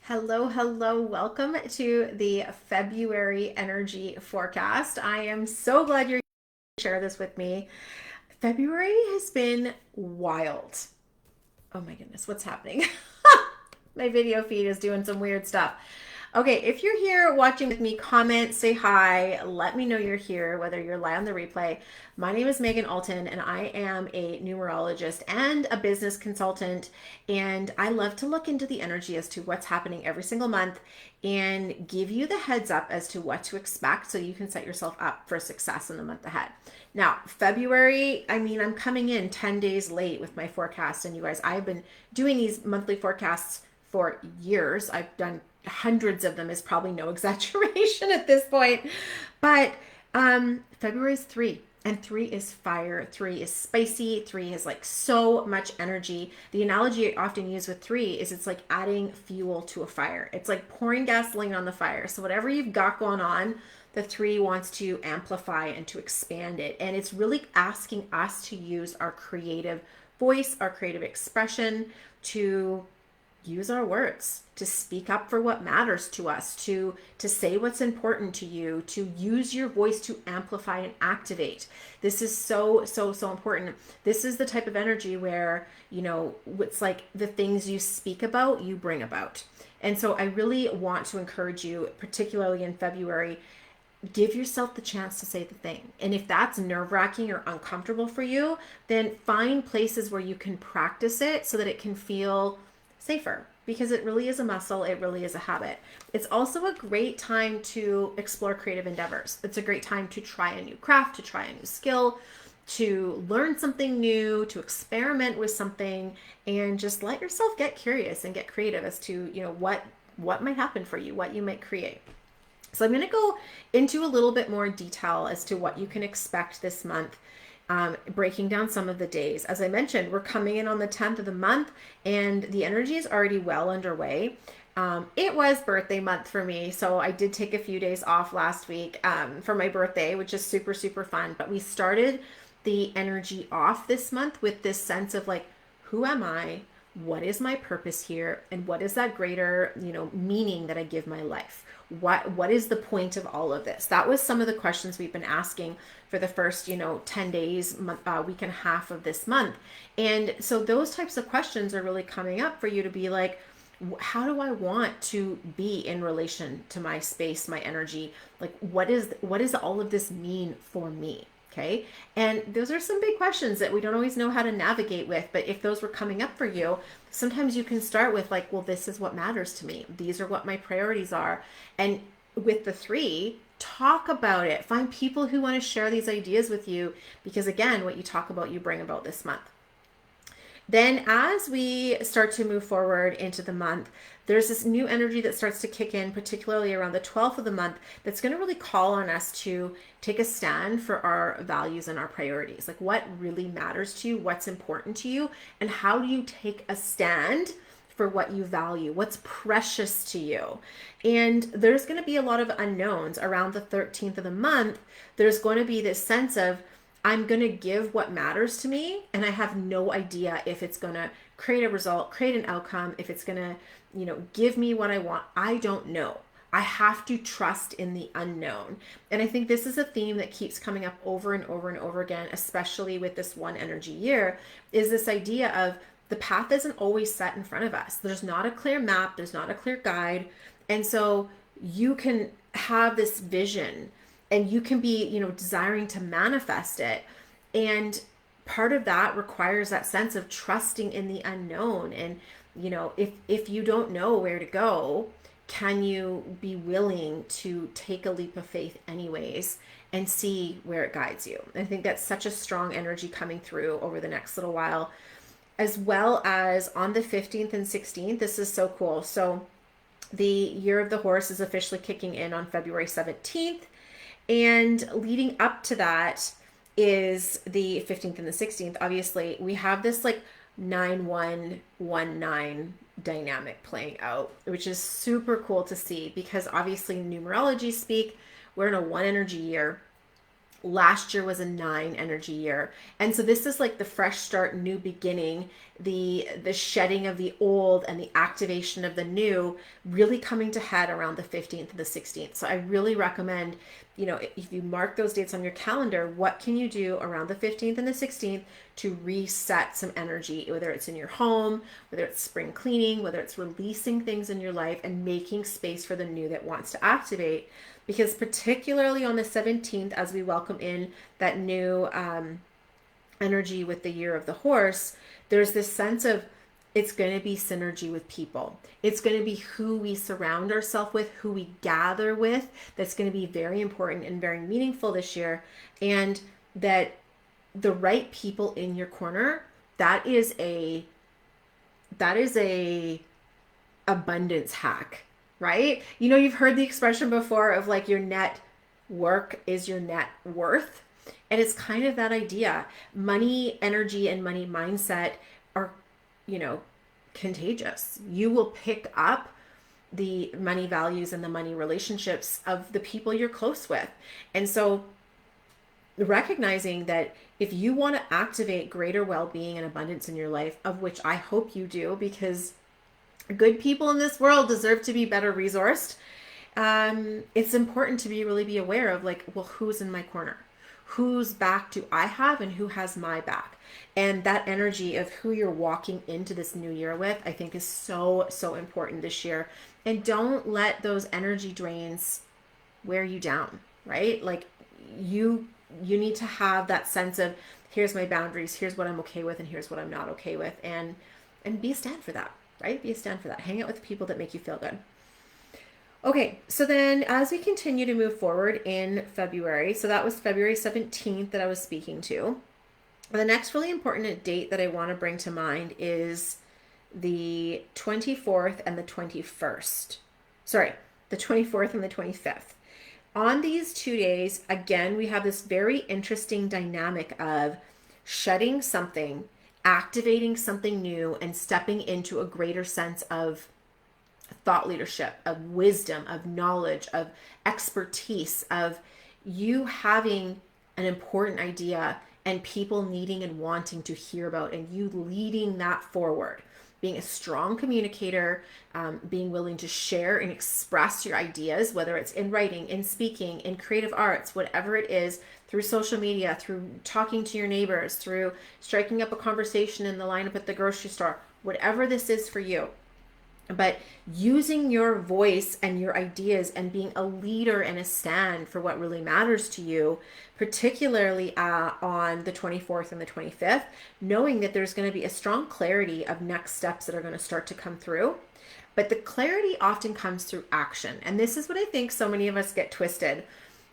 Hello, hello. Welcome to the February energy forecast. I am so glad you're here to share this with me. February has been wild. Oh my goodness, what's happening? My video feed is doing some weird stuff. Okay, if you're here watching with me, comment, say hi, let me know you're here, whether you're live on the replay. My name is Megan Alton, and I am a numerologist and a business consultant. And I love to look into the energy as to what's happening every single month and give you the heads up as to what to expect so you can set yourself up for success in the month ahead. Now, February, I'm coming in 10 days late with my forecast. And you guys, I've been doing these monthly forecasts for years. I've done hundreds of them, is probably no exaggeration at this point. But February is three. And three is fire. Three is spicy. Three is like so much energy. The analogy I often use with three is it's like adding fuel to a fire. It's like pouring gasoline on the fire. So whatever you've got going on, the three wants to amplify and to expand it. And it's really asking us to use our creative voice, our creative expression to use our words, to speak up for what matters to us, to say what's important to you, to use your voice to amplify and activate. This is so important. This is the type of energy where, it's like the things you speak about, you bring about. And so I really want to encourage you, particularly in February, give yourself the chance to say the thing. And if that's nerve-wracking or uncomfortable for you, then find places where you can practice it so that it can feel safer, because it really is a muscle. It really is a habit. It's also a great time to explore creative endeavors. It's a great time to try a new craft, to try a new skill, to learn something new, to experiment with something, and just let yourself get curious and get creative as to, what might happen for you, what you might create. So I'm going to go into a little bit more detail as to what you can expect this month, breaking down some of the days. As I mentioned, we're coming in on the 10th of the month, and the energy is already well underway. It was birthday month for me, so I did take a few days off last week for my birthday, which is super, super fun. But we started the energy off this month with this sense of like, who am I? What is my purpose here? And what is that greater, meaning that I give my life? What is the point of all of this? That was some of the questions we've been asking for the first 10 days, week and a half of this month. And so those types of questions are really coming up for you to be like, how do I want to be in relation to my space, my energy? Like, what does all of this mean for me? Okay. And those are some big questions that we don't always know how to navigate with. But if those were coming up for you, sometimes you can start with like, well, this is what matters to me. These are what my priorities are. And with the three, talk about it. Find people who want to share these ideas with you, because again, what you talk about, you bring about this month. Then as we start to move forward into the month, there's this new energy that starts to kick in, particularly around the 12th of the month, that's going to really call on us to take a stand for our values and our priorities. Like, what really matters to you, what's important to you, and how do you take a stand for what you value, what's precious to you. And there's going to be a lot of unknowns around the 13th of the month. There's going to be this sense of, I'm going to give what matters to me, and I have no idea if it's going to create a result, create an outcome, if it's going to, give me what I want. I don't know. I have to trust in the unknown. And I think this is a theme that keeps coming up over and over and over again, especially with this one energy year, is this idea of the path isn't always set in front of us. There's not a clear map. There's not a clear guide. And so you can have this vision, and you can be, desiring to manifest it. And part of that requires that sense of trusting in the unknown. And, if you don't know where to go, can you be willing to take a leap of faith anyways and see where it guides you? I think that's such a strong energy coming through over the next little while, as well as on the 15th and 16th. This is so cool. So the year of the horse is officially kicking in on February 17th. And leading up to that is the 15th and the 16th. Obviously, we have this like 9-1-1-9 dynamic playing out, which is super cool to see, because obviously numerology speak, we're in a one energy year. Last year was a 9 energy year. And so this is like the fresh start, new beginning, the shedding of the old and the activation of the new really coming to head around the 15th and the 16th. So I really recommend, if you mark those dates on your calendar, what can you do around the 15th and the 16th to reset some energy, whether it's in your home, whether it's spring cleaning, whether it's releasing things in your life and making space for the new that wants to activate. Because particularly on the 17th, as we welcome in that new energy with the year of the horse, there's this sense of it's going to be synergy with people. It's going to be who we surround ourselves with, who we gather with. That's going to be very important and very meaningful this year. And that the right people in your corner, that is a abundance hack, right? You've heard the expression before of like your net work is your net worth. And it's kind of that idea. Money, energy, and money mindset are, contagious. You will pick up the money values and the money relationships of the people you're close with. And so recognizing that if you want to activate greater well-being and abundance in your life, of which I hope you do, because good people in this world deserve to be better resourced, it's important to really be aware of like, well, who's in my corner? Whose back do I have and who has my back? And that energy of who you're walking into this new year with, I think is so, so important this year. And don't let those energy drains wear you down, right? Like you need to have that sense of here's my boundaries, here's what I'm okay with, and here's what I'm not okay with. And be a stand for that, right? Be a stand for that. Hang out with people that make you feel good. Okay, so then as we continue to move forward in February, so that was February 17th that I was speaking to. The next really important date that I want to bring to mind is the 24th and the 21st. Sorry, the 24th and the 25th. On these 2 days, again, we have this very interesting dynamic of shedding something, activating something new, and stepping into a greater sense of thought leadership, of wisdom, of knowledge, of expertise, of you having an important idea and people needing and wanting to hear about, and you leading that forward. Being a strong communicator, being willing to share and express your ideas, whether it's in writing, in speaking, in creative arts, whatever it is, through social media, through talking to your neighbors, through striking up a conversation in the lineup at the grocery store, whatever this is for you. But using your voice and your ideas and being a leader and a stand for what really matters to you, particularly on the 24th and the 25th, knowing that there's going to be a strong clarity of next steps that are going to start to come through. But the clarity often comes through action. And this is what I think so many of us get twisted.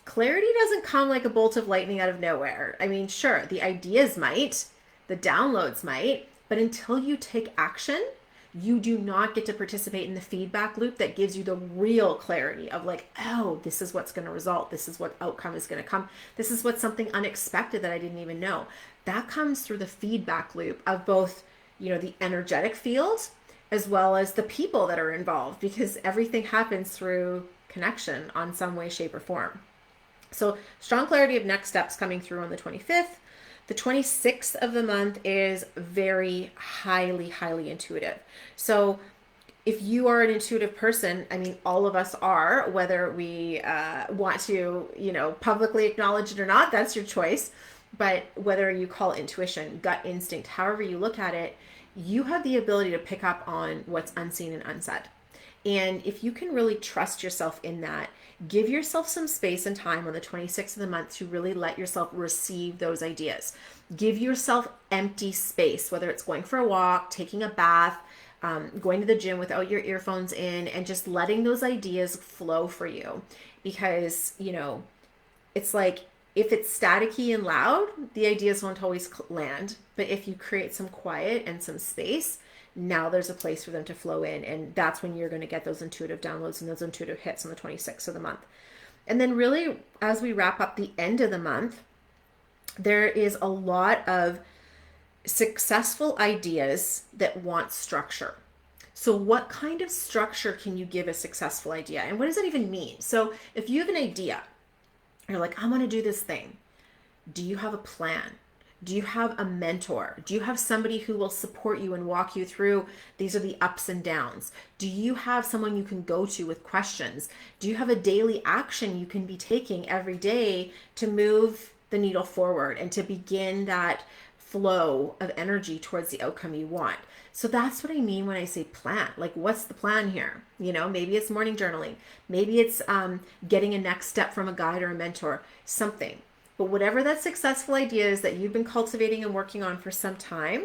Clarity doesn't come like a bolt of lightning out of nowhere. I mean, sure, the ideas might, the downloads might, but until you take action, you do not get to participate in the feedback loop that gives you the real clarity of like, oh, this is what's going to result. This is what outcome is going to come. This is what's something unexpected that I didn't even know. That comes through the feedback loop of both, the energetic field as well as the people that are involved, because everything happens through connection on some way, shape, or form. So strong clarity of next steps coming through on the 25th. The 26th of the month is very highly, highly intuitive. So if you are an intuitive person, I mean, all of us are, whether we want to, publicly acknowledge it or not, that's your choice. But whether you call it intuition, gut instinct, however you look at it, you have the ability to pick up on what's unseen and unsaid. And if you can really trust yourself in that, give yourself some space and time on the 26th of the month to really let yourself receive those ideas. Give yourself empty space, whether it's going for a walk, taking a bath, going to the gym without your earphones in, and just letting those ideas flow for you. Because, it's like if it's staticky and loud, the ideas won't always land. But if you create some quiet and some space, now there's a place for them to flow in. And that's when you're going to get those intuitive downloads and those intuitive hits on the 26th of the month. And then really, as we wrap up the end of the month, there is a lot of successful ideas that want structure. So what kind of structure can you give a successful idea? And what does that even mean? So if you have an idea, you're like, I want to do this thing. Do you have a plan? Do you have a mentor? Do you have somebody who will support you and walk you through these are the ups and downs? Do you have someone you can go to with questions? Do you have a daily action you can be taking every day to move the needle forward and to begin that flow of energy towards the outcome you want? So that's what I mean when I say plan. Like, what's the plan here? You know, maybe it's morning journaling. Maybe it's getting a next step from a guide or a mentor, something. But whatever that successful idea is that you've been cultivating and working on for some time,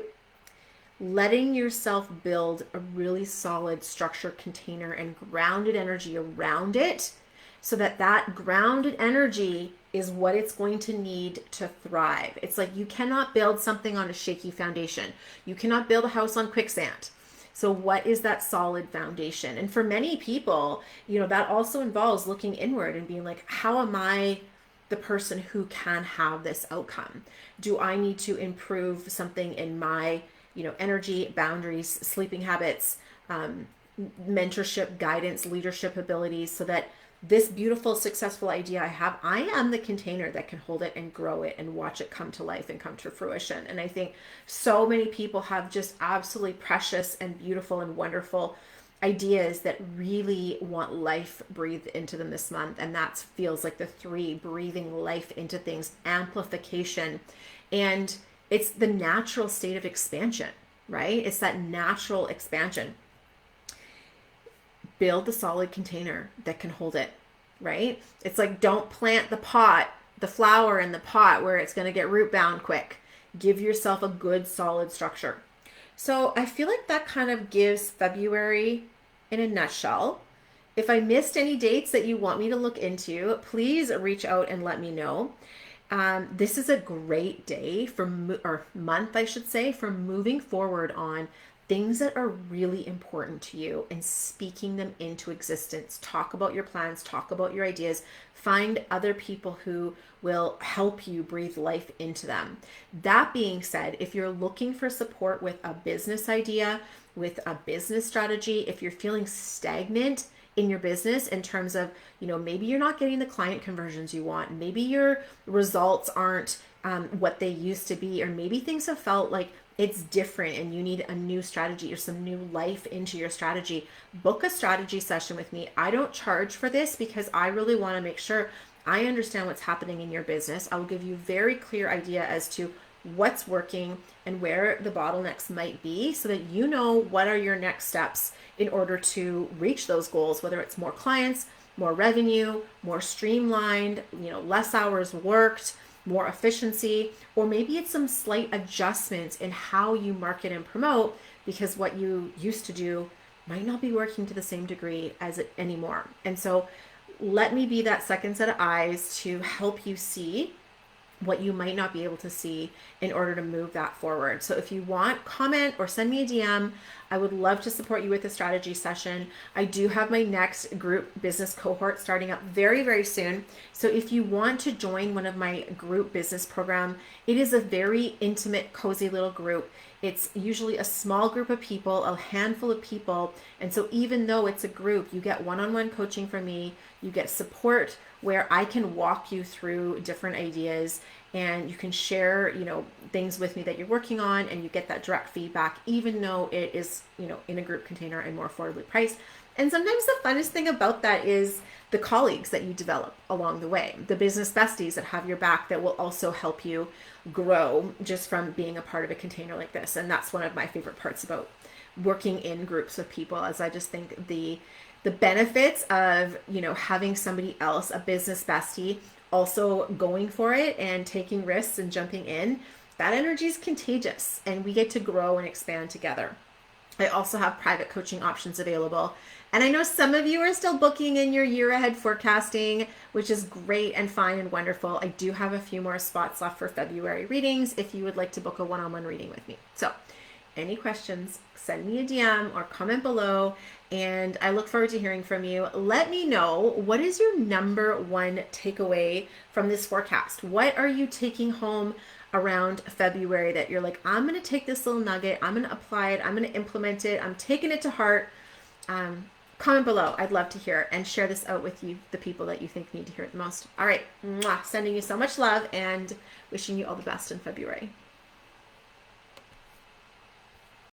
letting yourself build a really solid structured container and grounded energy around it so that that grounded energy is what it's going to need to thrive. It's like you cannot build something on a shaky foundation. You cannot build a house on quicksand. So what is that solid foundation? And for many people, you know, that also involves looking inward and being like, how am I the person who can have this outcome? Do I need to improve something in my, you know, energy, boundaries, sleeping habits, mentorship, guidance, leadership abilities, so that this beautiful, successful idea I have, I am the container that can hold it and grow it and watch it come to life and come to fruition. And I think so many people have just absolutely precious and beautiful and wonderful ideas that really want life breathed into them this month. And that feels like the 3 breathing life into things, amplification. And it's the natural state of expansion, right? It's that natural expansion. Build the solid container that can hold it, right? It's like, don't plant the flower in the pot where it's going to get root bound quick. Give yourself a good solid structure. So I feel like that kind of gives February in a nutshell. If I missed any dates that you want me to look into, please reach out and let me know. This is a great day or month, I should say, for moving forward on things that are really important to you and speaking them into existence. Talk about your plans, talk about your ideas, find other people who will help you breathe life into them. That being said, if you're looking for support with a business idea, with a business strategy, if you're feeling stagnant in your business in terms of, you know, maybe you're not getting the client conversions you want, maybe your results aren't what they used to be, or maybe things have felt like it's different and you need a new strategy or some new life into your strategy, book a strategy session with me. I don't charge for this because I really want to make sure I understand what's happening in your business. I will give you a very clear idea as to what's working and where the bottlenecks might be so that you know what are your next steps in order to reach those goals, whether it's more clients, more revenue, more streamlined, you know, less hours worked, more efficiency, or maybe it's some slight adjustments in how you market and promote because what you used to do might not be working to the same degree as it anymore. And so let me be that second set of eyes to help you see what you might not be able to see in order to move that forward. So if you want, comment or send me a DM. I would love to support you with a strategy session. I do have my next group business cohort starting up very, very soon. So if you want to join one of my group business program, it is a very intimate, cozy little group. It's usually a small group of people, a handful of people. And so even though it's a group, you get one-on-one coaching from me, you get support where I can walk you through different ideas and you can share, you know, things with me that you're working on, and you get that direct feedback, even though it is, you know, in a group container and more affordably priced. And sometimes the funnest thing about that is the colleagues that you develop along the way, the business besties that have your back that will also help you grow just from being a part of a container like this. And that's one of my favorite parts about working in groups with people, as I just think the benefits of, you know, having somebody else, a business bestie, also going for it and taking risks and jumping in, that energy is contagious and we get to grow and expand together. I also have private coaching options available. And I know some of you are still booking in your year ahead forecasting, which is great and fine and wonderful. I do have a few more spots left for February readings if you would like to book a one-on-one reading with me. So any questions, send me a DM or comment below, and I look forward to hearing from you. Let me know, what is your number one takeaway from this forecast? What are you taking home around February that you're like, I'm going to take this little nugget, I'm going to apply it, I'm going to implement it, I'm taking it to heart. Comment below. I'd love to hear it, and share this out with you, the people that you think need to hear it the most. All right. Mwah. Sending you so much love and wishing you all the best in February.